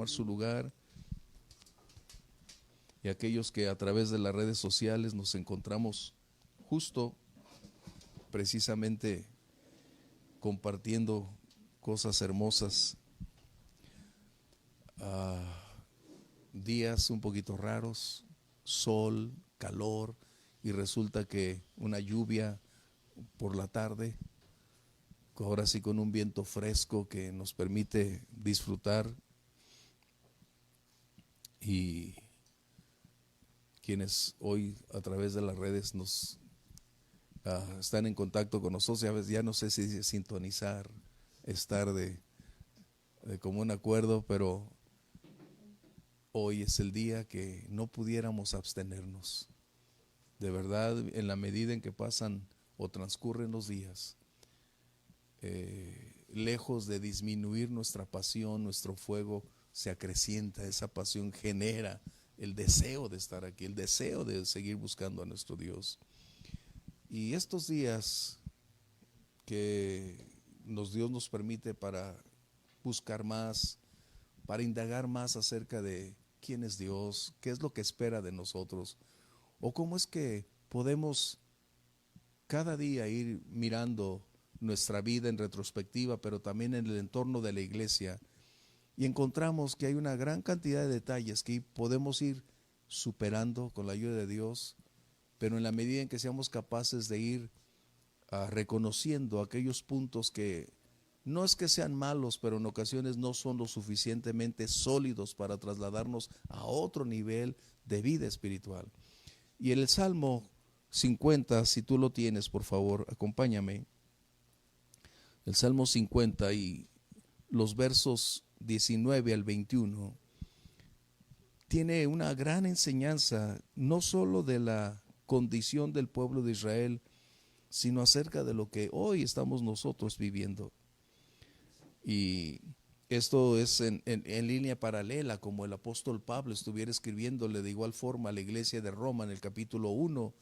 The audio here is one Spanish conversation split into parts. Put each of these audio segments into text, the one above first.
tomar su lugar, y aquellos que a través de las redes sociales nos encontramos justo, precisamente compartiendo cosas hermosas, días un poquito raros, sol, calor, y resulta que una lluvia por la tarde, ahora sí con un viento fresco que nos permite disfrutar, y quienes hoy a través de las redes nos están en contacto con nosotros, ya no sé si sintonizar, estar de común acuerdo, pero hoy es el día que no pudiéramos abstenernos. De verdad, en la medida en que pasan o transcurren los días, lejos de disminuir nuestra pasión, nuestro fuego se acrecienta. Esa pasión genera el deseo de estar aquí, el deseo de seguir buscando a nuestro Dios. Y estos días que Dios nos permite para buscar más, para indagar más acerca de quién es Dios, qué es lo que espera de nosotros, o cómo es que podemos cada día ir mirando nuestra vida en retrospectiva, pero también en el entorno de la iglesia, y encontramos que hay una gran cantidad de detalles que podemos ir superando con la ayuda de Dios, pero en la medida en que seamos capaces de ir reconociendo aquellos puntos que no es que sean malos, pero en ocasiones no son lo suficientemente sólidos para trasladarnos a otro nivel de vida espiritual. Y en el Salmo 50, si tú lo tienes, por favor, acompáñame. El Salmo 50 y los versos 19 al 21 tiene una gran enseñanza, no solo de la condición del pueblo de Israel, sino acerca de lo que hoy estamos nosotros viviendo. Y esto es en línea paralela, como el apóstol Pablo estuviera escribiéndole de igual forma a la iglesia de Roma en el capítulo 1,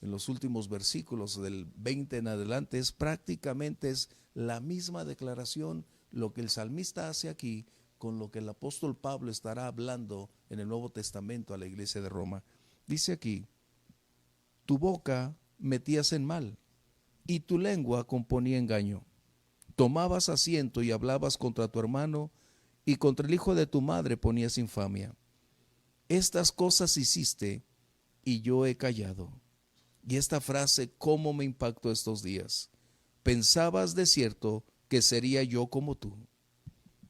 en los últimos versículos del 20 en adelante. Prácticamente es la misma declaración lo que el salmista hace aquí con lo que el apóstol Pablo estará hablando en el Nuevo Testamento a la iglesia de Roma. Dice aquí: tu boca metías en mal y tu lengua componía engaño. Tomabas asiento y hablabas contra tu hermano, y contra el hijo de tu madre ponías infamia. Estas cosas hiciste y yo he callado. Y esta frase, ¿cómo me impactó estos días? Pensabas de cierto que sería yo como tú,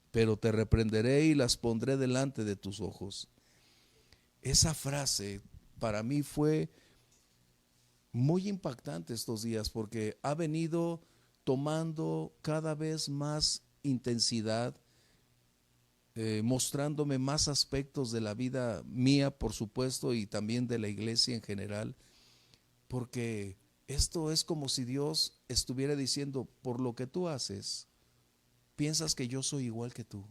pero te reprenderé y las pondré delante de tus ojos. Esa frase para mí fue muy impactante estos días, porque ha venido tomando cada vez más intensidad, mostrándome más aspectos de la vida mía, por supuesto, y también de la iglesia en general, porque esto es como si Dios estuviera diciendo: por lo que tú haces, piensas que yo soy igual que tú.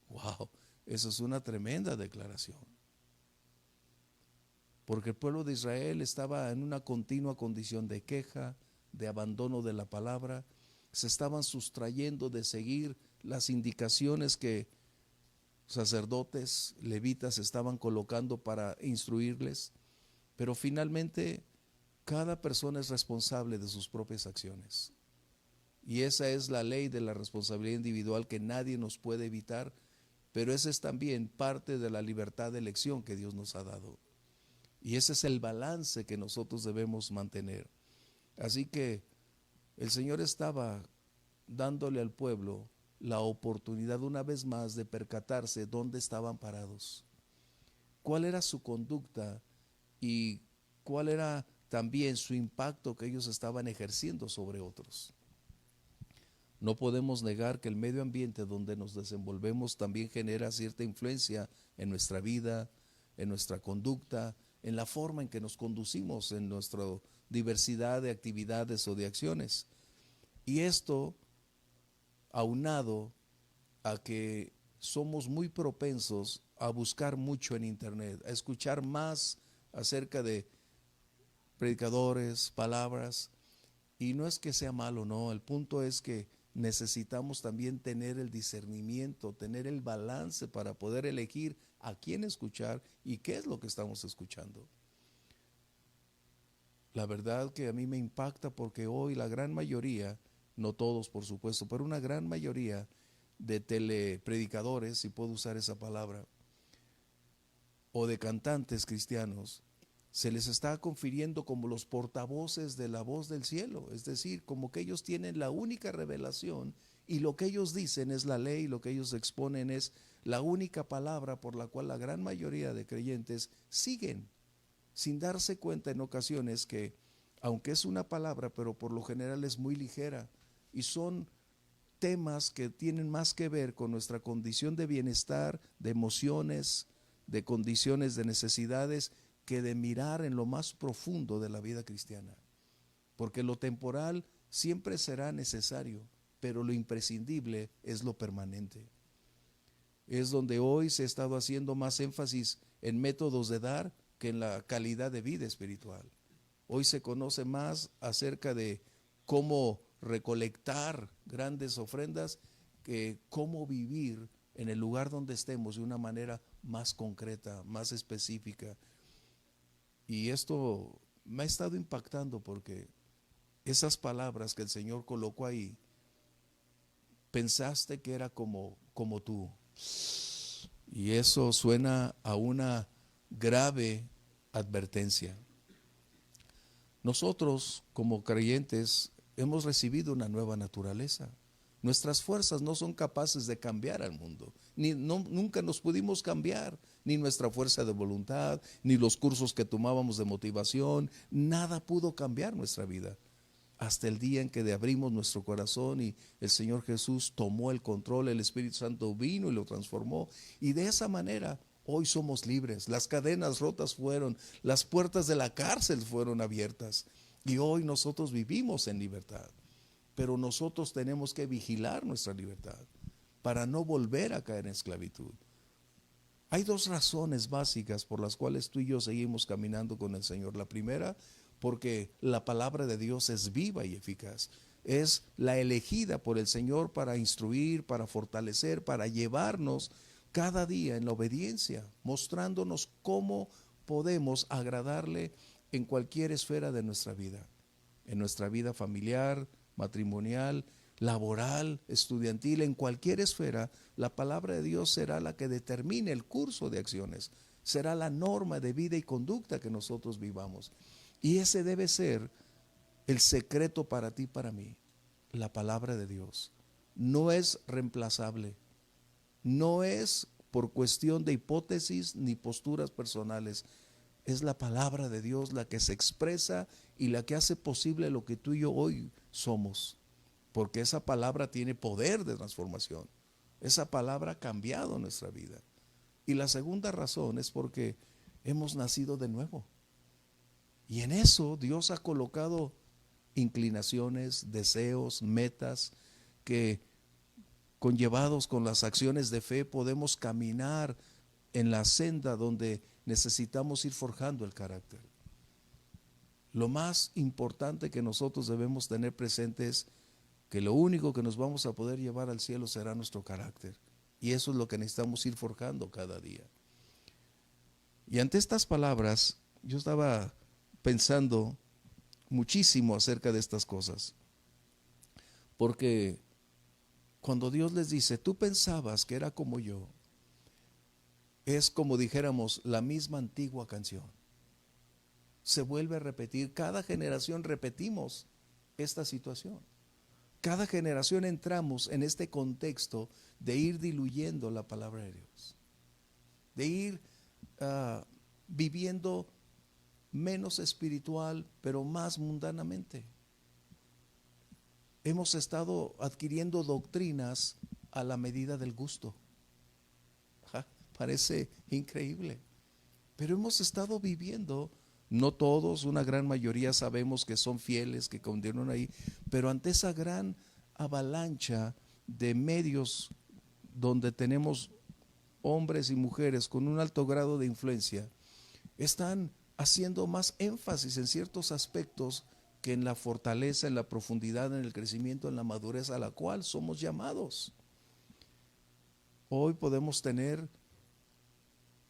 Wow, eso es una tremenda declaración, porque el pueblo de Israel estaba en una continua condición de queja, de abandono de la palabra. Se estaban sustrayendo de seguir las indicaciones que sacerdotes, levitas estaban colocando para instruirles, pero finalmente cada persona es responsable de sus propias acciones. Y esa es la ley de la responsabilidad individual que nadie nos puede evitar, pero esa es también parte de la libertad de elección que Dios nos ha dado. Y ese es el balance que nosotros debemos mantener. Así que el Señor estaba dándole al pueblo la oportunidad una vez más de percatarse dónde estaban parados, cuál era su conducta y cuál era también su impacto que ellos estaban ejerciendo sobre otros. No podemos negar que el medio ambiente donde nos desenvolvemos también genera cierta influencia en nuestra vida, en nuestra conducta, en la forma en que nos conducimos, en nuestra diversidad de actividades o de acciones. Y esto, aunado a que somos muy propensos a buscar mucho en internet, a escuchar más acerca de predicadores, palabras, y no es que sea malo, no, el punto es que necesitamos también tener el discernimiento, tener el balance para poder elegir a quién escuchar y qué es lo que estamos escuchando. La verdad que a mí me impacta porque hoy la gran mayoría, no todos por supuesto, pero una gran mayoría de telepredicadores, si puedo usar esa palabra, o de cantantes cristianos, se les está confiriendo como los portavoces de la voz del cielo, es decir, como que ellos tienen la única revelación y lo que ellos dicen es la ley, lo que ellos exponen es la única palabra por la cual la gran mayoría de creyentes siguen, sin darse cuenta en ocasiones que, aunque es una palabra, pero por lo general es muy ligera y son temas que tienen más que ver con nuestra condición de bienestar, de emociones, de condiciones, de necesidades, que de mirar en lo más profundo de la vida cristiana. Porque lo temporal siempre será necesario, pero lo imprescindible es lo permanente. Es donde hoy se ha estado haciendo más énfasis en métodos de dar que en la calidad de vida espiritual. Hoy se conoce más acerca de cómo recolectar grandes ofrendas que cómo vivir en el lugar donde estemos de una manera más concreta, más específica. Y esto me ha estado impactando porque esas palabras que el Señor colocó ahí, pensaste que era como tú. Y eso suena a una grave advertencia. Nosotros, como creyentes, hemos recibido una nueva naturaleza. Nuestras fuerzas no son capaces de cambiar al mundo. Nunca nos pudimos cambiar, ni nuestra fuerza de voluntad, ni los cursos que tomábamos de motivación. Nada pudo cambiar nuestra vida. Hasta el día en que abrimos nuestro corazón y el Señor Jesús tomó el control, el Espíritu Santo vino y lo transformó. Y de esa manera hoy somos libres. Las cadenas rotas fueron, las puertas de la cárcel fueron abiertas. Y hoy nosotros vivimos en libertad. Pero nosotros tenemos que vigilar nuestra libertad para no volver a caer en esclavitud. Hay dos razones básicas por las cuales tú y yo seguimos caminando con el Señor. La primera, porque la palabra de Dios es viva y eficaz. Es la elegida por el Señor para instruir, para fortalecer, para llevarnos cada día en la obediencia, mostrándonos cómo podemos agradarle en cualquier esfera de nuestra vida. En nuestra vida familiar, matrimonial, laboral, estudiantil, en cualquier esfera, la palabra de Dios será la que determine el curso de acciones, será la norma de vida y conducta que nosotros vivamos. Y ese debe ser el secreto para ti y para mí, la palabra de Dios. No es reemplazable, no es por cuestión de hipótesis ni posturas personales. Es la palabra de Dios la que se expresa y la que hace posible lo que tú y yo hoy somos. Porque esa palabra tiene poder de transformación. Esa palabra ha cambiado nuestra vida. Y la segunda razón es porque hemos nacido de nuevo. Y en eso Dios ha colocado inclinaciones, deseos, metas que conllevados con las acciones de fe podemos caminar en la senda donde necesitamos ir forjando el carácter. Lo más importante que nosotros debemos tener presente es que lo único que nos vamos a poder llevar al cielo será nuestro carácter. Y eso es lo que necesitamos ir forjando cada día. Y ante estas palabras, yo estaba pensando muchísimo acerca de estas cosas. Porque cuando Dios les dice, tú pensabas que era como yo, es como dijéramos la misma antigua canción. Se vuelve a repetir, cada generación repetimos esta situación. Cada generación entramos en este contexto de ir diluyendo la palabra de Dios, de ir viviendo menos espiritual, pero más mundanamente. Hemos estado adquiriendo doctrinas a la medida del gusto. Parece increíble, pero hemos estado viviendo, no todos, una gran mayoría sabemos que son fieles, que continúan ahí, pero ante esa gran avalancha de medios donde tenemos hombres y mujeres con un alto grado de influencia, están haciendo más énfasis en ciertos aspectos que en la fortaleza, en la profundidad, en el crecimiento, en la madurez a la cual somos llamados. Hoy podemos tener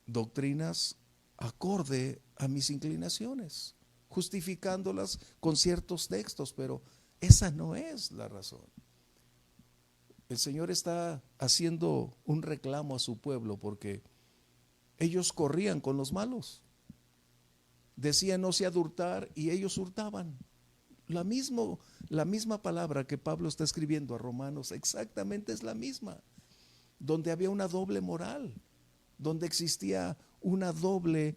doctrinas acorde a mis inclinaciones, justificándolas con ciertos textos, pero esa no es la razón. El Señor está haciendo un reclamo a su pueblo porque ellos corrían con los malos. Decían no se ha de hurtar y ellos hurtaban. La misma palabra que Pablo está escribiendo a Romanos exactamente es la misma, donde había una doble moral, donde existía una doble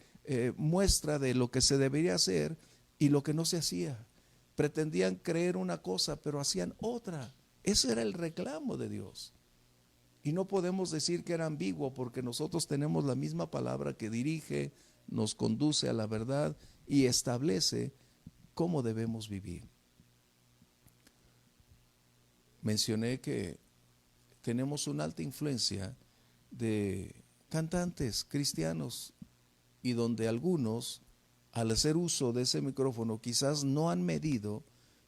muestra de lo que se debería hacer y lo que no se hacía. Pretendían creer una cosa, pero hacían otra. Ese era el reclamo de Dios. Y no podemos decir que era ambiguo, porque nosotros tenemos la misma palabra que dirige, nos conduce a la verdad y establece cómo debemos vivir. Mencioné que tenemos una alta influencia de cantantes cristianos y donde algunos, al hacer uso de ese micrófono, quizás no han medido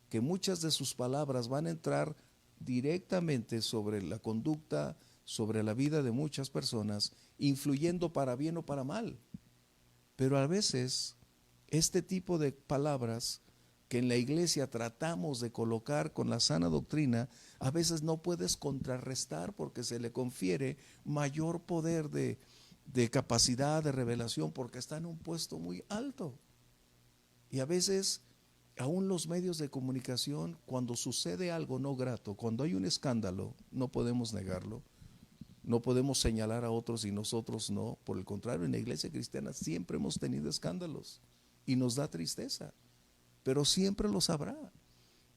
que muchas de sus palabras van a entrar directamente sobre la conducta, sobre la vida de muchas personas, influyendo para bien o para mal. Pero a veces este tipo de palabras que en la iglesia tratamos de colocar con la sana doctrina, a veces no puedes contrarrestar porque se le confiere mayor poder de capacidad, de revelación, porque está en un puesto muy alto. Y a veces, aún los medios de comunicación, cuando sucede algo no grato, cuando hay un escándalo, no podemos negarlo, no podemos señalar a otros y nosotros no. Por el contrario, en la iglesia cristiana siempre hemos tenido escándalos y nos da tristeza, pero siempre los habrá.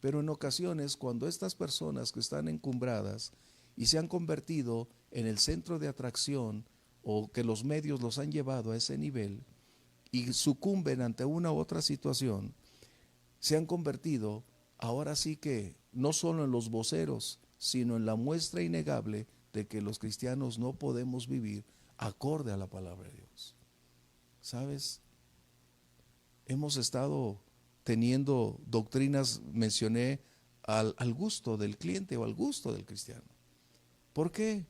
Pero en ocasiones, cuando estas personas que están encumbradas y se han convertido en el centro de atracción, o que los medios los han llevado a ese nivel y sucumben ante una u otra situación, se han convertido ahora sí que no solo en los voceros, sino en la muestra innegable de que los cristianos no podemos vivir acorde a la palabra de Dios. ¿Sabes? Hemos estado teniendo doctrinas, mencioné, al gusto del cliente o al gusto del cristiano. ¿Por qué?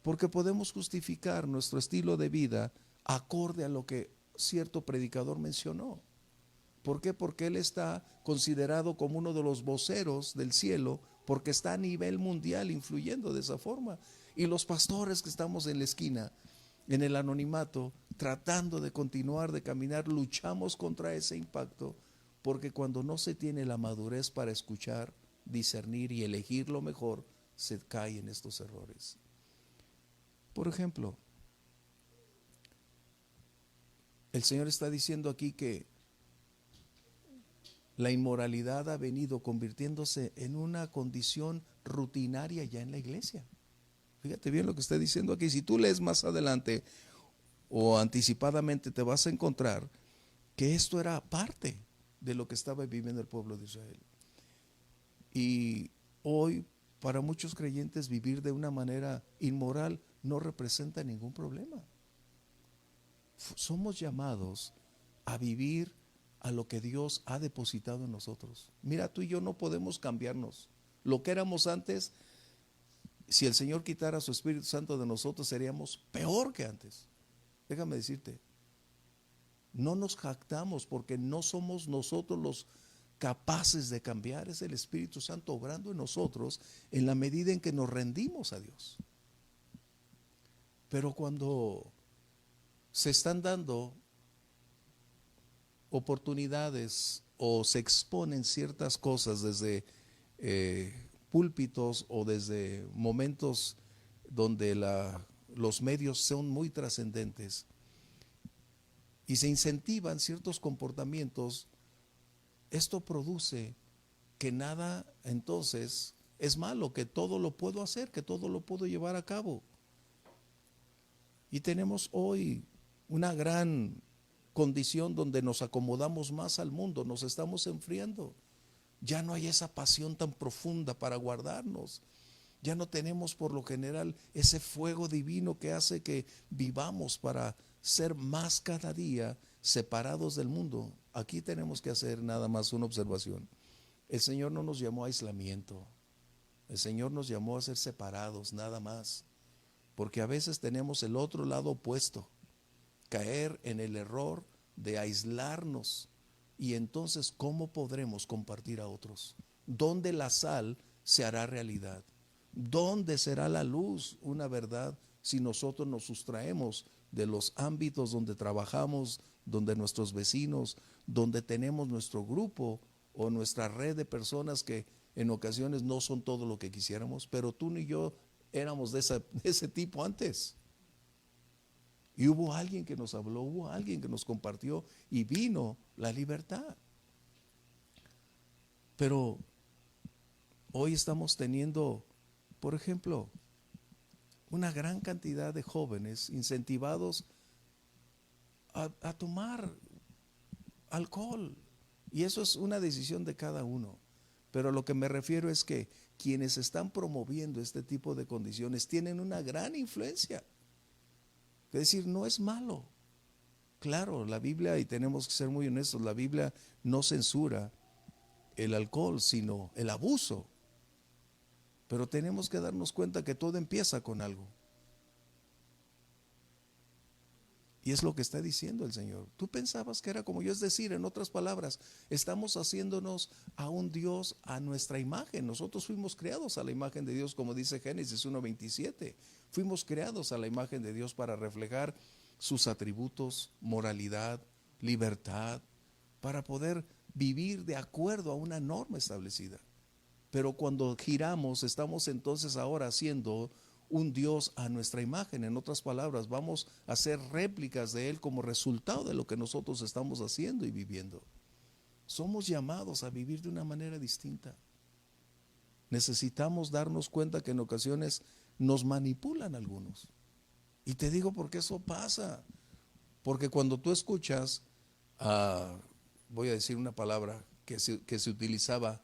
Porque podemos justificar nuestro estilo de vida acorde a lo que cierto predicador mencionó. ¿Por qué? Porque él está considerado como uno de los voceros del cielo, porque está a nivel mundial influyendo de esa forma. Y los pastores que estamos en la esquina, en el anonimato, tratando de continuar, de caminar, luchamos contra ese impacto, porque cuando no se tiene la madurez para escuchar, discernir y elegir lo mejor, se cae en estos errores. Por ejemplo, el Señor está diciendo aquí que la inmoralidad ha venido convirtiéndose en una condición rutinaria ya en la iglesia. Fíjate bien lo que está diciendo aquí. Si tú lees más adelante o anticipadamente, te vas a encontrar que esto era parte de lo que estaba viviendo el pueblo de Israel. Y hoy, para muchos creyentes, vivir de una manera inmoral no representa ningún problema. Somos llamados a vivir a lo que Dios ha depositado en nosotros. Mira, tú y yo no podemos cambiarnos. Lo que éramos antes, si el Señor quitara su Espíritu Santo de nosotros, seríamos peor que antes. Déjame decirte, no nos jactamos porque no somos nosotros los capaces de cambiar. Es el Espíritu Santo obrando en nosotros en la medida en que nos rendimos a Dios. Pero cuando se están dando oportunidades o se exponen ciertas cosas desde púlpitos o desde momentos donde los medios son muy trascendentes y se incentivan ciertos comportamientos, esto produce que nada entonces es malo, que todo lo puedo hacer, que todo lo puedo llevar a cabo. Y tenemos hoy una gran condición donde nos acomodamos más al mundo, nos estamos enfriando. Ya no hay esa pasión tan profunda para guardarnos. Ya no tenemos por lo general ese fuego divino que hace que vivamos para ser más cada día separados del mundo. Aquí tenemos que hacer nada más una observación. El Señor no nos llamó a aislamiento. El Señor nos llamó a ser separados, nada más. Porque a veces tenemos el otro lado opuesto, caer en el error de aislarnos. Y entonces, ¿cómo podremos compartir a otros? ¿Dónde la sal se hará realidad? ¿Dónde será la luz una verdad si nosotros nos sustraemos de los ámbitos donde trabajamos, donde nuestros vecinos, donde tenemos nuestro grupo o nuestra red de personas que en ocasiones no son todo lo que quisiéramos? Pero tú ni yo éramos de ese tipo antes. Y hubo alguien que nos habló, hubo alguien que nos compartió y vino la libertad. Pero hoy estamos teniendo, por ejemplo, una gran cantidad de jóvenes incentivados a tomar alcohol. Y eso es una decisión de cada uno. Pero lo que me refiero es que quienes están promoviendo este tipo de condiciones tienen una gran influencia. Es decir, no es malo. Claro, la Biblia, y tenemos que ser muy honestos, la Biblia no censura el alcohol, sino el abuso. Pero tenemos que darnos cuenta que todo empieza con algo. Y es lo que está diciendo el Señor. Tú pensabas que era como yo, es decir, en otras palabras, estamos haciéndonos a un Dios a nuestra imagen. Nosotros fuimos creados a la imagen de Dios, como dice Génesis 1:27. Fuimos creados a la imagen de Dios para reflejar sus atributos, moralidad, libertad, para poder vivir de acuerdo a una norma establecida. Pero cuando giramos, estamos entonces ahora haciendo un Dios a nuestra imagen. En otras palabras, vamos a hacer réplicas de Él como resultado de lo que nosotros estamos haciendo y viviendo. Somos llamados a vivir de una manera distinta. Necesitamos darnos cuenta que en ocasiones nos manipulan algunos. Y te digo por qué eso pasa. Porque cuando tú escuchas, voy a decir una palabra que se utilizaba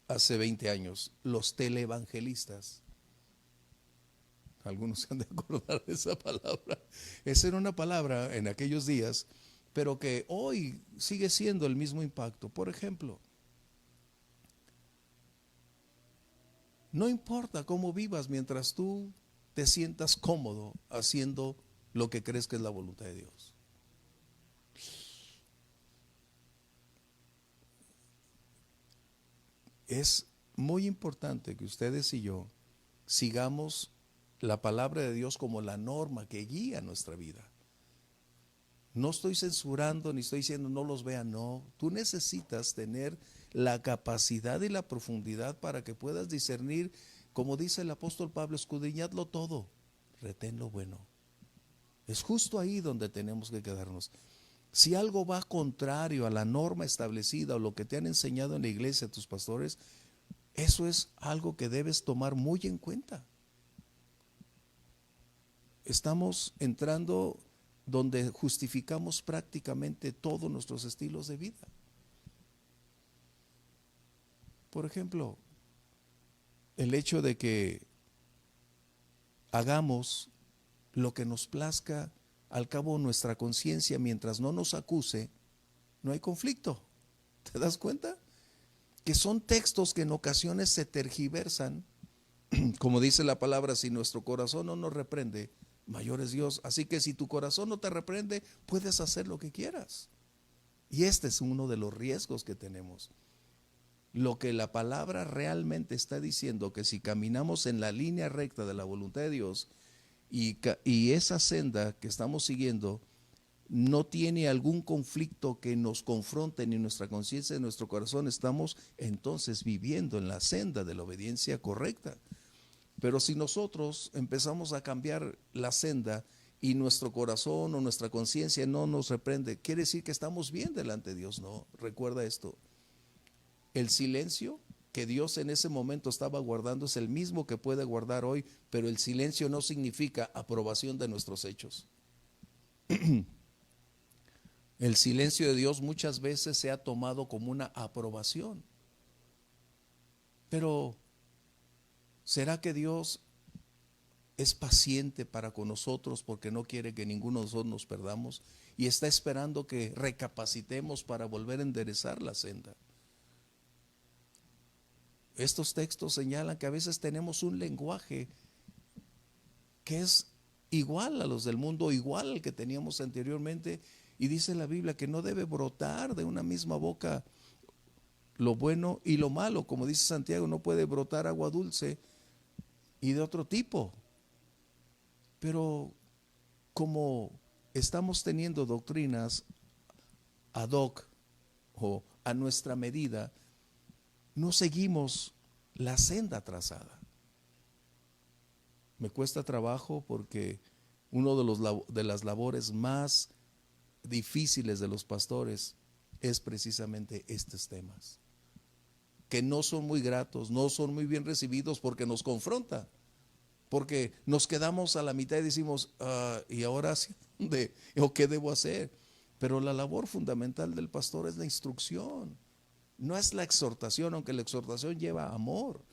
hace 20 años, los televangelistas. Algunos se han de acordar de esa palabra. Esa era una palabra en aquellos días, pero que hoy sigue siendo el mismo impacto. Por ejemplo, no importa cómo vivas mientras tú te sientas cómodo haciendo lo que crees que es la voluntad de Dios. Es muy importante que ustedes y yo sigamos la palabra de Dios como la norma que guía nuestra vida. No estoy censurando ni estoy diciendo no los vean, no. Tú necesitas tener la capacidad y la profundidad para que puedas discernir, como dice el apóstol Pablo, escudriñadlo todo, retén lo bueno. Es justo ahí donde tenemos que quedarnos. Si algo va contrario a la norma establecida o lo que te han enseñado en la iglesia tus pastores, eso es algo que debes tomar muy en cuenta. Estamos entrando donde justificamos prácticamente todos nuestros estilos de vida. Por ejemplo, el hecho de que hagamos lo que nos plazca, al cabo nuestra conciencia, mientras no nos acuse, no hay conflicto. ¿Te das cuenta? Que son textos que en ocasiones se tergiversan, como dice la palabra, si nuestro corazón no nos reprende, mayor es Dios. Así que si tu corazón no te reprende, puedes hacer lo que quieras. Y este es uno de los riesgos que tenemos. Lo que la palabra realmente está diciendo, que si caminamos en la línea recta de la voluntad de Dios y esa senda que estamos siguiendo no tiene algún conflicto que nos confronte ni nuestra conciencia ni nuestro corazón, estamos entonces viviendo en la senda de la obediencia correcta. Pero si nosotros empezamos a cambiar la senda y nuestro corazón o nuestra conciencia no nos reprende, quiere decir que estamos bien delante de Dios. No, recuerda esto. El silencio que Dios en ese momento estaba guardando es el mismo que puede guardar hoy, pero el silencio no significa aprobación de nuestros hechos. El silencio de Dios muchas veces se ha tomado como una aprobación. Pero ¿será que Dios es paciente para con nosotros porque no quiere que ninguno de nosotros nos perdamos y está esperando que recapacitemos para volver a enderezar la senda. Estos textos señalan que a veces tenemos un lenguaje que es igual a los del mundo, igual al que teníamos anteriormente, y dice la Biblia que no debe brotar de una misma boca lo bueno y lo malo. Como dice Santiago, no puede brotar agua dulce y de otro tipo. Pero como estamos teniendo doctrinas ad hoc o a nuestra medida, no seguimos la senda trazada. Me cuesta trabajo porque uno de las labores más difíciles de los pastores es precisamente estos temas, que no son muy gratos, no son muy bien recibidos porque nos confronta, porque nos quedamos a la mitad y decimos, ¿y ahora dónde o qué debo hacer? Pero la labor fundamental del pastor es la instrucción, no es la exhortación, aunque la exhortación lleva amor,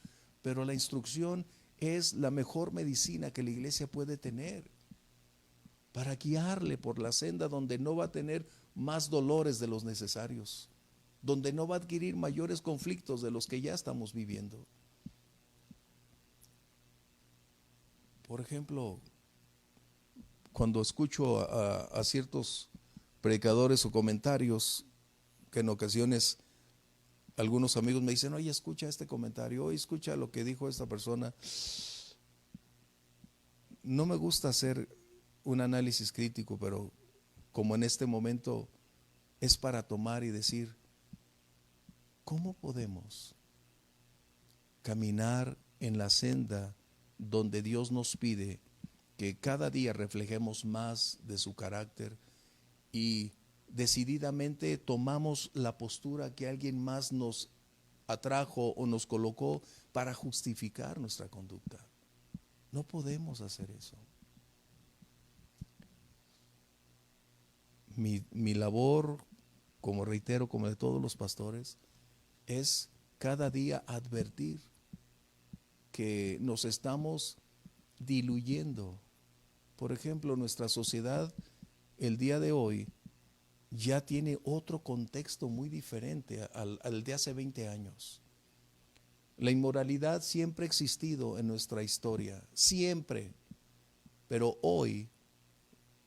pero la instrucción es la mejor medicina que la iglesia puede tener para guiarle por la senda donde no va a tener más dolores de los necesarios, donde no va a adquirir mayores conflictos de los que ya estamos viviendo. Por ejemplo, cuando escucho a ciertos predicadores o comentarios que en ocasiones algunos amigos me dicen, oye, escucha este comentario, oye, escucha lo que dijo esta persona. No me gusta hacer un análisis crítico, pero como en este momento es para tomar y decir, ¿cómo podemos caminar en la senda donde Dios nos pide que cada día reflejemos más de su carácter y decididamente tomamos la postura que alguien más nos atrajo o nos colocó para justificar nuestra conducta? No podemos hacer eso. Mi labor, como reitero, como de todos los pastores, es cada día advertir que nos estamos diluyendo. Por ejemplo, nuestra sociedad el día de hoy ya tiene otro contexto muy diferente al de hace 20 años. La inmoralidad siempre ha existido en nuestra historia, siempre, pero hoy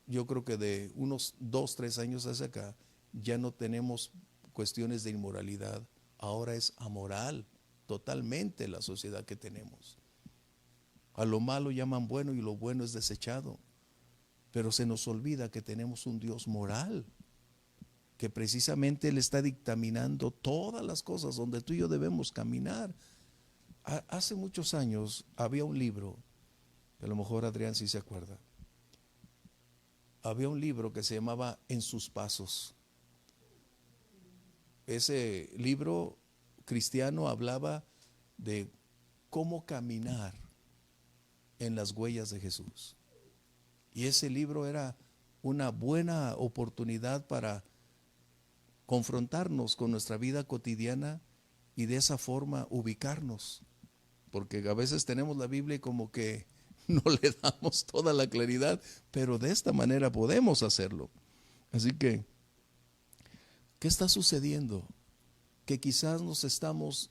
yo creo que de unos 2, 3 años hacia acá ya no tenemos cuestiones de inmoralidad, ahora es amoral totalmente la sociedad que tenemos. A lo malo llaman bueno y lo bueno es desechado, pero se nos olvida que tenemos un Dios moral, que precisamente Él está dictaminando todas las cosas donde tú y yo debemos caminar. Hace muchos años había un libro, que a lo mejor Adrián sí se acuerda, había un libro que se llamaba En sus pasos. Ese libro cristiano hablaba de cómo caminar en las huellas de Jesús. Y ese libro era una buena oportunidad para confrontarnos con nuestra vida cotidiana y de esa forma ubicarnos. Porque a veces tenemos la Biblia y como que no le damos toda la claridad, pero de esta manera podemos hacerlo. Así que, ¿qué está sucediendo? Que quizás nos estamos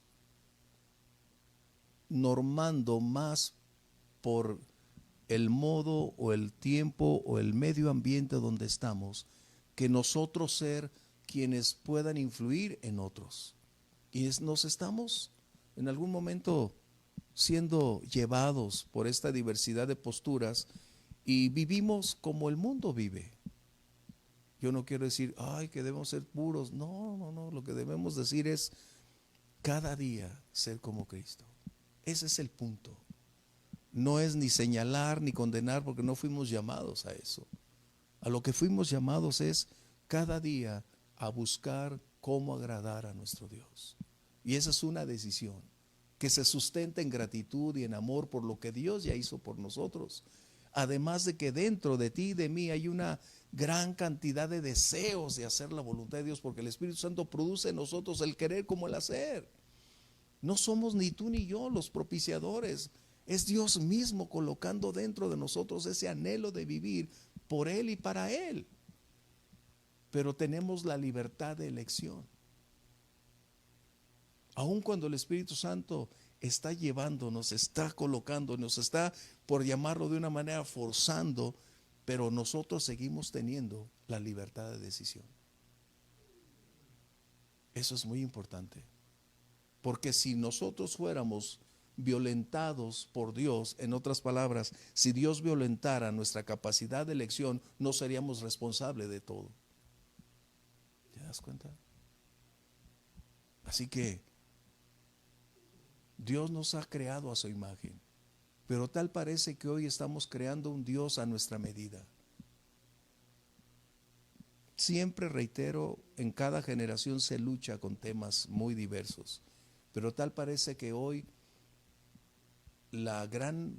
normando más por el modo o el tiempo o el medio ambiente donde estamos, que nosotros ser quienes puedan influir en otros. Y nos estamos en algún momento siendo llevados por esta diversidad de posturas y vivimos como el mundo vive. Yo no quiero decir, ay, que debemos ser puros. No, lo que debemos decir es cada día ser como Cristo. Ese es el punto. No es ni señalar ni condenar, porque no fuimos llamados a eso. A lo que fuimos llamados es cada día a buscar cómo agradar a nuestro Dios. Y esa es una decisión que se sustenta en gratitud y en amor por lo que Dios ya hizo por nosotros. Además de que dentro de ti y de mí hay una gran cantidad de deseos de hacer la voluntad de Dios, porque el Espíritu Santo produce en nosotros el querer como el hacer. No somos ni tú ni yo los propiciadores. Es Dios mismo colocando dentro de nosotros ese anhelo de vivir por Él y para Él. Pero tenemos la libertad de elección. Aun cuando el Espíritu Santo está llevándonos, está colocando, nos está, por llamarlo de una manera, forzando, pero nosotros seguimos teniendo la libertad de decisión. Eso es muy importante. Porque si nosotros fuéramos violentados por Dios, en otras palabras, si Dios violentara nuestra capacidad de elección, no seríamos responsables de todo. ¿Te das cuenta? Así que Dios nos ha creado a su imagen, pero tal parece que hoy estamos creando un Dios a nuestra medida. Siempre reitero, en cada generación se lucha con temas muy diversos, pero tal parece que hoy la gran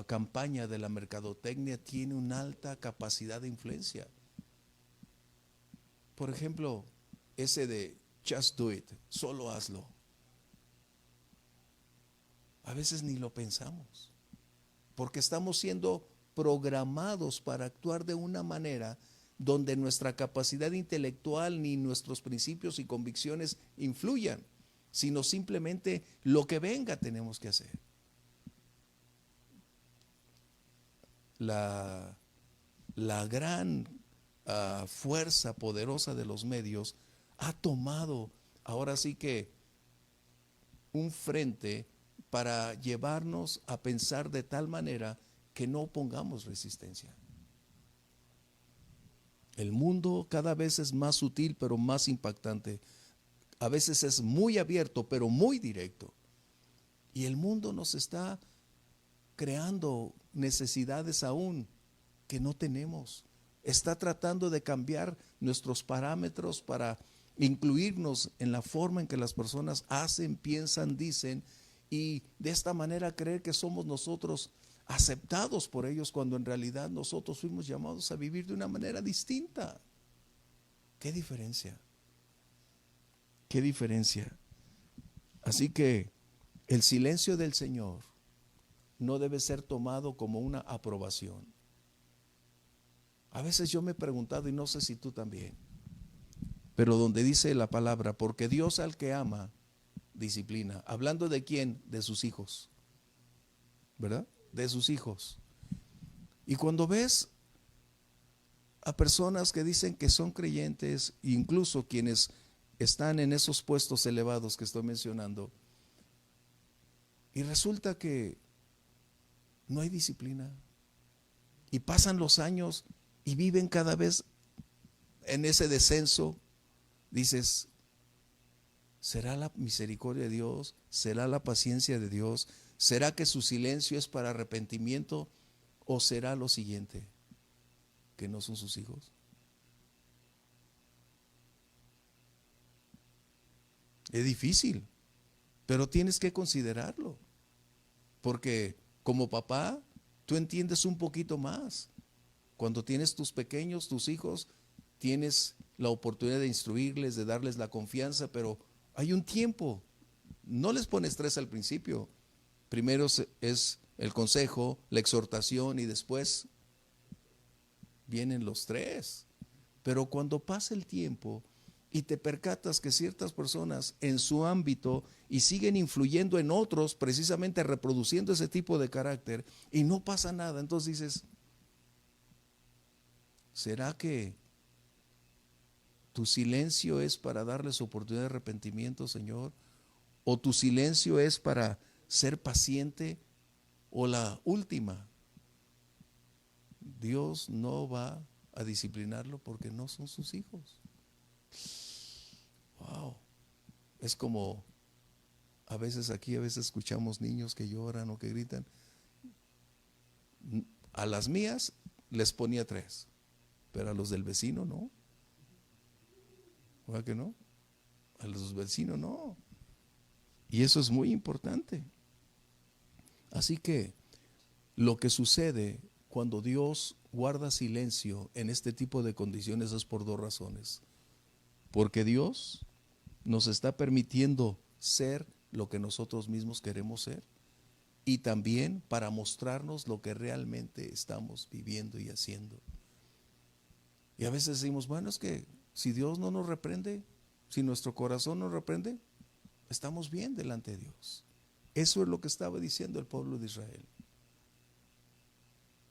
campaña de la mercadotecnia tiene una alta capacidad de influencia. Por ejemplo, ese de just do it, solo hazlo. A veces ni lo pensamos, porque estamos siendo programados para actuar de una manera donde nuestra capacidad intelectual ni nuestros principios y convicciones influyan, sino simplemente lo que venga tenemos que hacer. La gran fuerza poderosa de los medios ha tomado ahora sí que un frente para llevarnos a pensar de tal manera que no pongamos resistencia. El mundo cada vez es más sutil, pero más impactante. A veces es muy abierto, pero muy directo. Y el mundo nos está creando necesidades aún que no tenemos. Está tratando de cambiar nuestros parámetros para incluirnos en la forma en que las personas hacen, piensan, dicen, y de esta manera creer que somos nosotros aceptados por ellos, cuando en realidad nosotros fuimos llamados a vivir de una manera distinta. ¿Qué diferencia? ¿Qué diferencia? Así que el silencio del Señor no debe ser tomado como una aprobación. A veces yo me he preguntado, y no sé si tú también, pero donde dice la palabra, porque Dios al que ama, disciplina. ¿Hablando de quién? De sus hijos, ¿verdad? De sus hijos. Y cuando ves a personas que dicen que son creyentes, incluso quienes están en esos puestos elevados que estoy mencionando, y resulta que no hay disciplina, y pasan los años y viven cada vez en ese descenso, dices, ¿será la misericordia de Dios? ¿Será la paciencia de Dios? ¿Será que su silencio es para arrepentimiento? ¿O será lo siguiente? ¿Que no son sus hijos? Es difícil, pero tienes que considerarlo, porque como papá tú entiendes un poquito más. Cuando tienes tus pequeños, tus hijos, tienes la oportunidad de instruirles, de darles la confianza, pero hay un tiempo. No les pones estrés al principio. Primero es el consejo, la exhortación, y después vienen los tres. Pero cuando pasa el tiempo y te percatas que ciertas personas en su ámbito y siguen influyendo en otros, precisamente reproduciendo ese tipo de carácter, y no pasa nada, entonces dices, ¿será que tu silencio es para darles oportunidad de arrepentimiento, Señor? ¿O tu silencio es para ser paciente? ¿O la última? Dios no va a disciplinarlo porque no son sus hijos. Wow. Es como a veces aquí, a veces escuchamos niños que lloran o que gritan. A las mías les ponía 3, pero a los del vecino no. ¿Verdad que no? A los vecinos no. Y eso es muy importante. Así que lo que sucede cuando Dios guarda silencio en este tipo de condiciones es por 2 razones. Porque Dios nos está permitiendo ser lo que nosotros mismos queremos ser, y también para mostrarnos lo que realmente estamos viviendo y haciendo. Y a veces decimos, bueno, es que si Dios no nos reprende, si nuestro corazón nos reprende, estamos bien delante de Dios. Eso es lo que estaba diciendo el pueblo de Israel,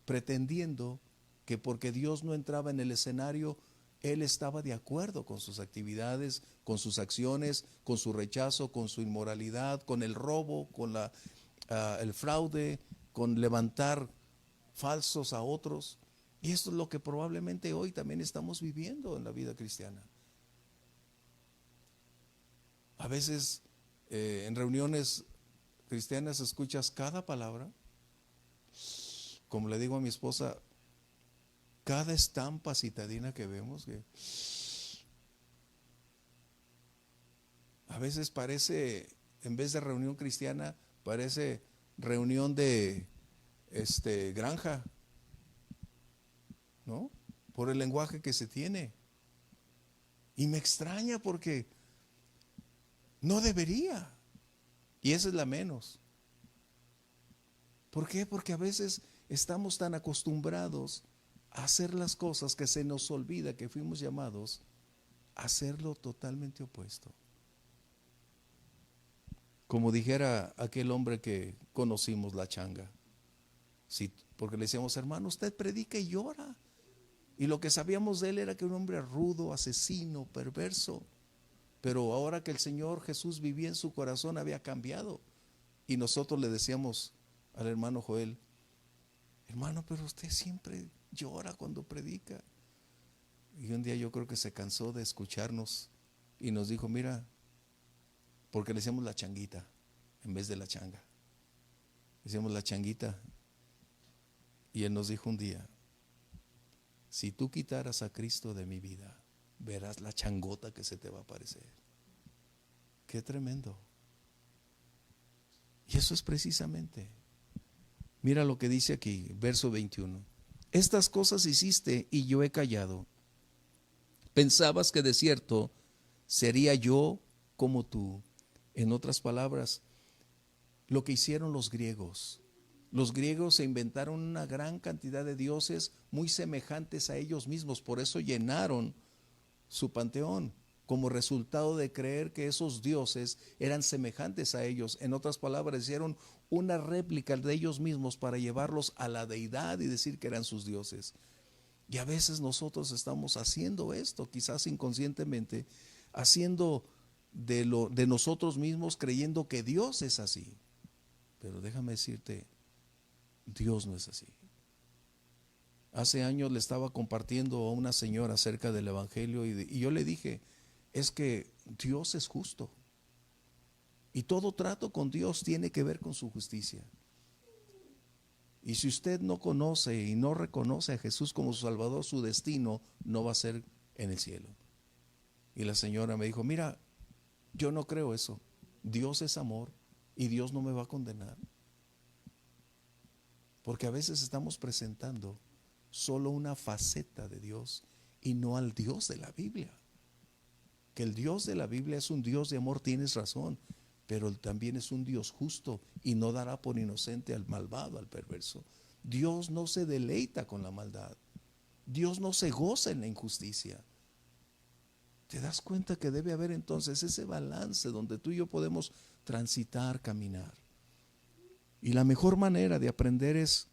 pretendiendo que porque Dios no entraba en el escenario, Él estaba de acuerdo con sus actividades, con sus acciones, con su rechazo, con su inmoralidad, con el robo, con el fraude, con levantar falsos a otros. Y esto es lo que probablemente hoy también estamos viviendo en la vida cristiana. A veces en reuniones cristianas escuchas cada palabra, como le digo a mi esposa, cada estampa citadina que vemos, que a veces parece, en vez de reunión cristiana, parece reunión de granja, ¿no? Por el lenguaje que se tiene. Y me extraña porque no debería. Y esa es la menos. ¿Por qué? Porque a veces estamos tan acostumbrados a hacer las cosas que se nos olvida que fuimos llamados a hacerlo totalmente opuesto. Como dijera aquel hombre que conocimos, la changa. Sí, porque le decíamos, hermano, usted predica y llora. Y lo que sabíamos de él era que era un hombre rudo, asesino, perverso. Pero ahora que el Señor Jesús vivía en su corazón, había cambiado. Y nosotros le decíamos al hermano Joel, hermano, pero usted siempre llora cuando predica. Y un día yo creo que se cansó de escucharnos y nos dijo, mira, porque le decíamos la changuita en vez de la changa. Le decíamos la changuita. Y él nos dijo un día, si tú quitaras a Cristo de mi vida, verás la changota que se te va a aparecer. Qué tremendo. Y eso es precisamente, mira lo que dice aquí, verso 21. Estas cosas hiciste y yo he callado. Pensabas que de cierto sería yo como tú. En otras palabras, lo que hicieron los griegos. Los griegos se inventaron una gran cantidad de dioses muy semejantes a ellos mismos, por eso llenaron su panteón, como resultado de creer que esos dioses eran semejantes a ellos. En otras palabras, hicieron una réplica de ellos mismos para llevarlos a la deidad y decir que eran sus dioses. Y a veces nosotros estamos haciendo esto, quizás inconscientemente, haciendo de nosotros mismos, creyendo que Dios es así. Pero déjame decirte, Dios no es así. Hace años le estaba compartiendo a una señora acerca del evangelio y yo le dije, es que Dios es justo y todo trato con Dios tiene que ver con su justicia. Y si usted no conoce y no reconoce a Jesús como su Salvador, su destino no va a ser en el cielo. Y la señora me dijo, mira, yo no creo eso. Dios es amor y Dios no me va a condenar. Porque a veces estamos presentando solo una faceta de Dios y no al Dios de la Biblia. Que el Dios de la Biblia es un Dios de amor, tienes razón, pero Él también es un Dios justo y no dará por inocente al malvado, al perverso. Dios no se deleita con la maldad. Dios no se goza en la injusticia. ¿Te das cuenta que debe haber entonces ese balance donde tú y yo podemos transitar, caminar? Y la mejor manera de aprender es,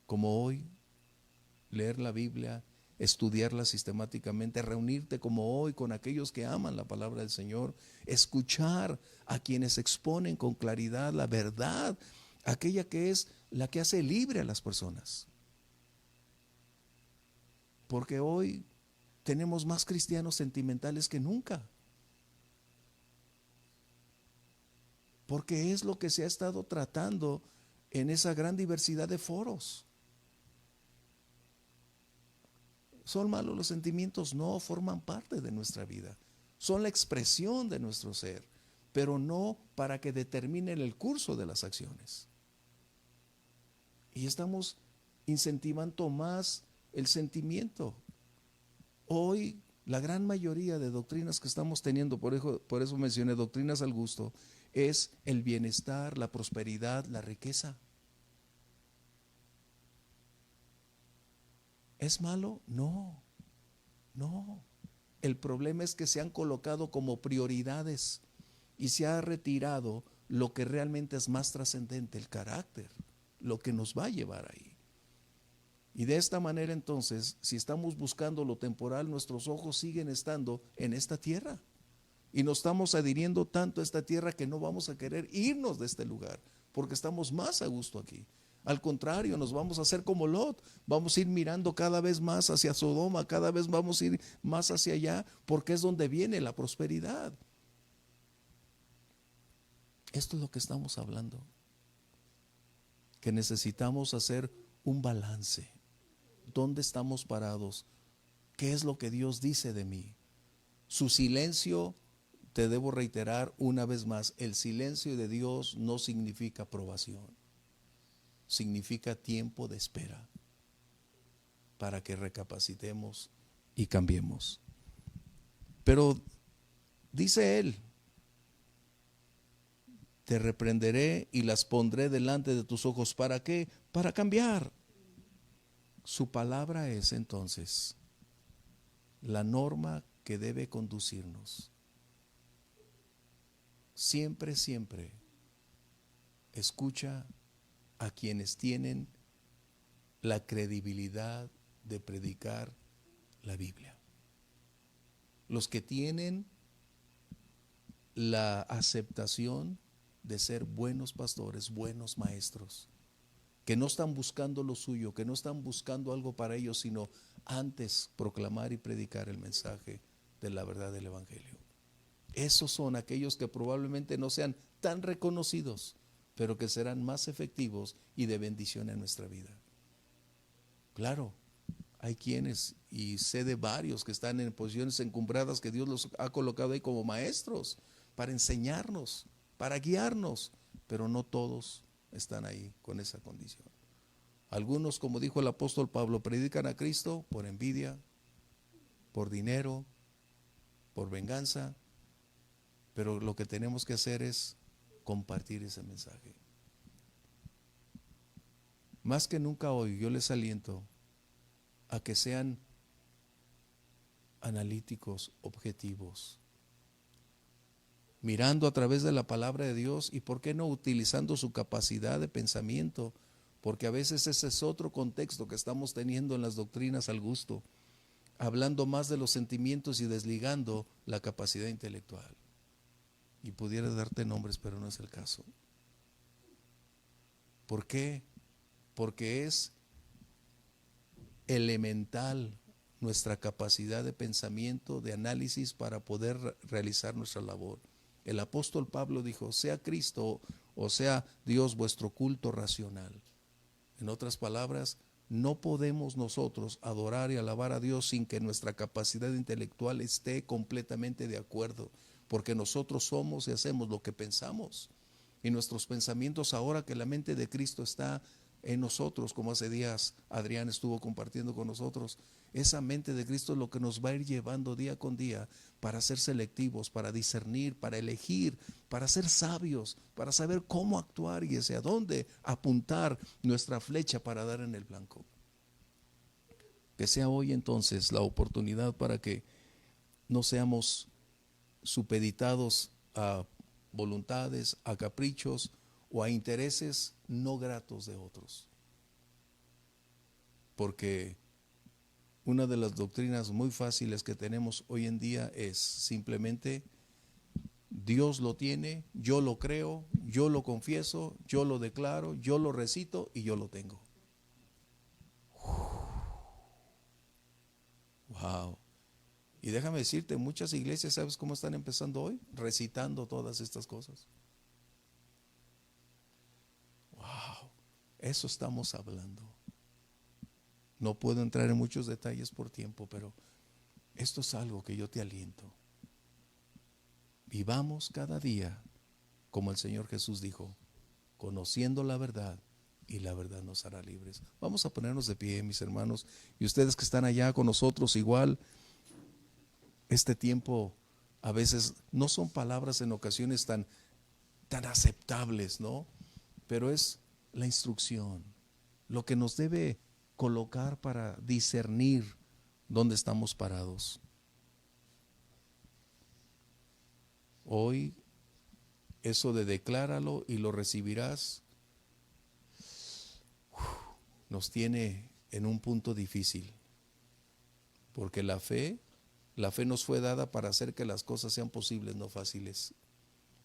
como hoy, leer la Biblia, estudiarla sistemáticamente, reunirte como hoy con aquellos que aman la palabra del Señor, escuchar a quienes exponen con claridad la verdad, aquella que es la que hace libre a las personas. Porque hoy tenemos más cristianos sentimentales que nunca. Porque es lo que se ha estado tratando en esa gran diversidad de foros. ¿Son malos los sentimientos? No, forman parte de nuestra vida. Son la expresión de nuestro ser, pero no para que determinen el curso de las acciones. Y estamos incentivando más el sentimiento. Hoy la gran mayoría de doctrinas que estamos teniendo, por eso mencioné doctrinas al gusto, es el bienestar, la prosperidad, la riqueza. ¿Es malo? No, no. El problema es que se han colocado como prioridades y se ha retirado lo que realmente es más trascendente, el carácter, lo que nos va a llevar ahí. Y de esta manera entonces, si estamos buscando lo temporal, nuestros ojos siguen estando en esta tierra. Y nos estamos adhiriendo tanto a esta tierra que no vamos a querer irnos de este lugar, porque estamos más a gusto aquí. Al contrario, nos vamos a hacer como Lot, vamos a ir mirando cada vez más hacia Sodoma, cada vez vamos a ir más hacia allá, porque es donde viene la prosperidad. Esto es lo que estamos hablando, que necesitamos hacer un balance. ¿Dónde estamos parados? ¿Qué es lo que Dios dice de mí? Su silencio, te debo reiterar una vez más, el silencio de Dios no significa aprobación, significa tiempo de espera para que recapacitemos y cambiemos. Pero dice Él, te reprenderé y las pondré delante de tus ojos. ¿Para qué? Para cambiar. Su palabra es entonces la norma que debe conducirnos. Siempre, siempre escucha a quienes tienen la credibilidad de predicar la Biblia. Los que tienen la aceptación de ser buenos pastores, buenos maestros, que no están buscando lo suyo, que no están buscando algo para ellos, sino antes proclamar y predicar el mensaje de la verdad del Evangelio. Esos son aquellos que probablemente no sean tan reconocidos, pero que serán más efectivos y de bendición en nuestra vida. Claro, hay quienes, y sé de varios que están en posiciones encumbradas, que Dios los ha colocado ahí como maestros para enseñarnos, para guiarnos, pero no todos están ahí con esa condición. Algunos, como dijo el apóstol Pablo, predican a Cristo por envidia, por dinero, por venganza, pero lo que tenemos que hacer es compartir ese mensaje. Más que nunca hoy yo les aliento a que sean analíticos, objetivos, mirando a través de la palabra de Dios y por qué no utilizando su capacidad de pensamiento, porque a veces ese es otro contexto que estamos teniendo en las doctrinas al gusto, hablando más de los sentimientos y desligando la capacidad intelectual. Y pudiera darte nombres, pero no es el caso. ¿Por qué? Porque es elemental nuestra capacidad de pensamiento, de análisis para poder realizar nuestra labor. El apóstol Pablo dijo, sea Cristo o sea Dios vuestro culto racional. En otras palabras, no podemos nosotros adorar y alabar a Dios sin que nuestra capacidad intelectual esté completamente de acuerdo, porque nosotros somos y hacemos lo que pensamos. Y nuestros pensamientos, ahora que la mente de Cristo está en nosotros, como hace días Adrián estuvo compartiendo con nosotros, esa mente de Cristo es lo que nos va a ir llevando día con día para ser selectivos, para discernir, para elegir, para ser sabios, para saber cómo actuar y hacia dónde apuntar nuestra flecha para dar en el blanco. Que sea hoy entonces la oportunidad para que no seamos supeditados a voluntades, a caprichos o a intereses no gratos de otros. Porque una de las doctrinas muy fáciles que tenemos hoy en día es simplemente Dios lo tiene, yo lo creo, yo lo confieso, yo lo declaro, yo lo recito y yo lo tengo. Wow. Y déjame decirte, muchas iglesias, ¿sabes cómo están empezando hoy? Recitando todas estas cosas. Wow, eso estamos hablando. No puedo entrar en muchos detalles por tiempo, pero esto es algo que yo te aliento. Vivamos cada día, como el Señor Jesús dijo, conociendo la verdad y la verdad nos hará libres. Vamos a ponernos de pie, mis hermanos, y ustedes que están allá con nosotros igual. Este tiempo a veces no son palabras en ocasiones tan tan aceptables, ¿no? Pero es la instrucción, lo que nos debe colocar para discernir dónde estamos parados. Hoy, eso de decláralo y lo recibirás, nos tiene en un punto difícil, porque la fe nos fue dada para hacer que las cosas sean posibles, no fáciles.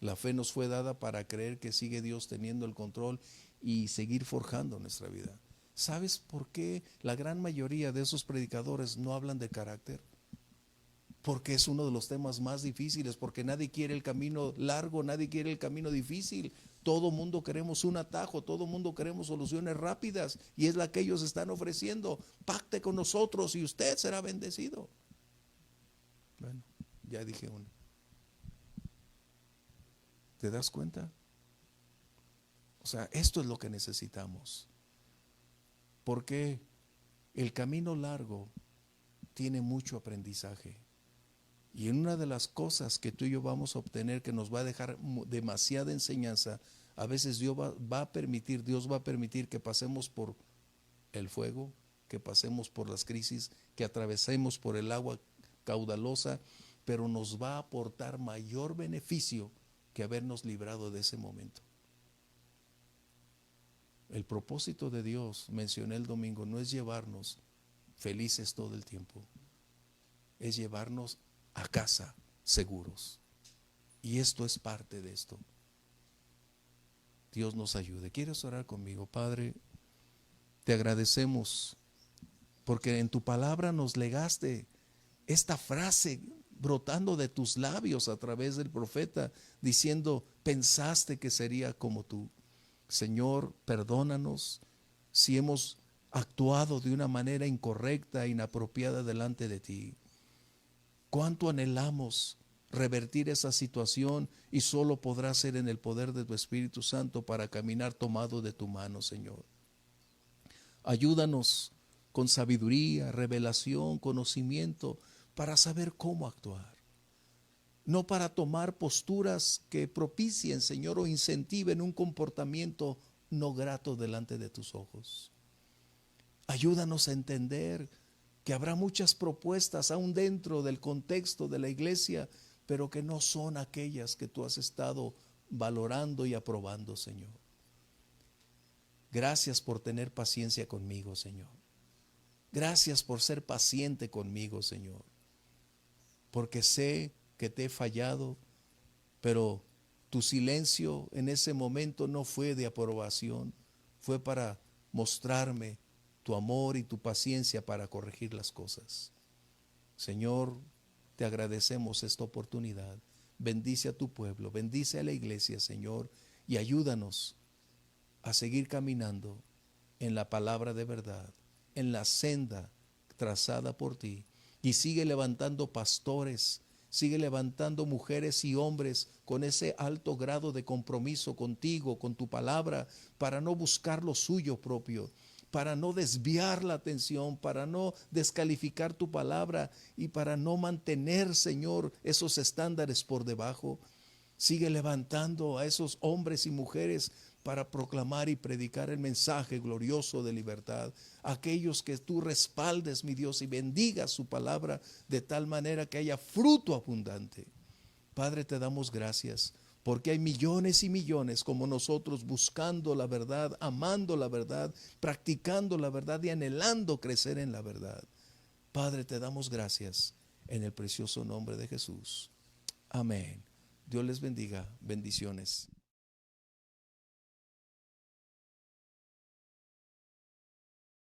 La fe nos fue dada para creer que sigue Dios teniendo el control y seguir forjando nuestra vida. ¿Sabes por qué la gran mayoría de esos predicadores no hablan de carácter? Porque es uno de los temas más difíciles, porque nadie quiere el camino largo, nadie quiere el camino difícil. Todo mundo queremos un atajo, todo mundo queremos soluciones rápidas, y es la que ellos están ofreciendo. Pacte con nosotros y usted será bendecido. Bueno, ya dije una. ¿Te das cuenta? O sea, esto es lo que necesitamos. Porque el camino largo tiene mucho aprendizaje. Y en una de las cosas que tú y yo vamos a obtener, que nos va a dejar demasiada enseñanza, a veces Dios va a permitir que pasemos por el fuego, que pasemos por las crisis, que atravesemos por el agua caudalosa, pero nos va a aportar mayor beneficio que habernos librado de ese momento. El propósito de Dios, mencioné el domingo, no es llevarnos felices todo el tiempo, es llevarnos a casa seguros. Y esto es parte de esto. Dios nos ayude. ¿Quieres orar conmigo? Padre, te agradecemos porque en tu palabra nos legaste esta frase brotando de tus labios a través del profeta, diciendo, pensaste que sería como tú. Señor, perdónanos si hemos actuado de una manera incorrecta, inapropiada delante de ti. Cuánto anhelamos revertir esa situación, y solo podrá ser en el poder de tu Espíritu Santo para caminar tomado de tu mano, Señor. Ayúdanos con sabiduría, revelación, conocimiento, para saber cómo actuar. No para tomar posturas que propicien, Señor, o incentiven un comportamiento no grato delante de tus ojos. Ayúdanos a entender que habrá muchas propuestas aún dentro del contexto de la iglesia, pero que no son aquellas que tú has estado valorando y aprobando, Señor. Gracias por tener paciencia conmigo, Señor. Gracias por ser paciente conmigo, Señor. Porque sé que te he fallado, pero tu silencio en ese momento no fue de aprobación, fue para mostrarme tu amor y tu paciencia para corregir las cosas. Señor, te agradecemos esta oportunidad. Bendice a tu pueblo, bendice a la iglesia, Señor, y ayúdanos a seguir caminando en la palabra de verdad, en la senda trazada por ti. Y sigue levantando pastores, sigue levantando mujeres y hombres con ese alto grado de compromiso contigo, con tu palabra, para no buscar lo suyo propio, para no desviar la atención, para no descalificar tu palabra y para no mantener, Señor, esos estándares por debajo. Sigue levantando a esos hombres y mujeres para proclamar y predicar el mensaje glorioso de libertad. Aquellos que tú respaldes, mi Dios, y bendigas su palabra de tal manera que haya fruto abundante. Padre, te damos gracias porque hay millones y millones como nosotros buscando la verdad, amando la verdad, practicando la verdad y anhelando crecer en la verdad. Padre, te damos gracias en el precioso nombre de Jesús. Amén. Dios les bendiga. Bendiciones.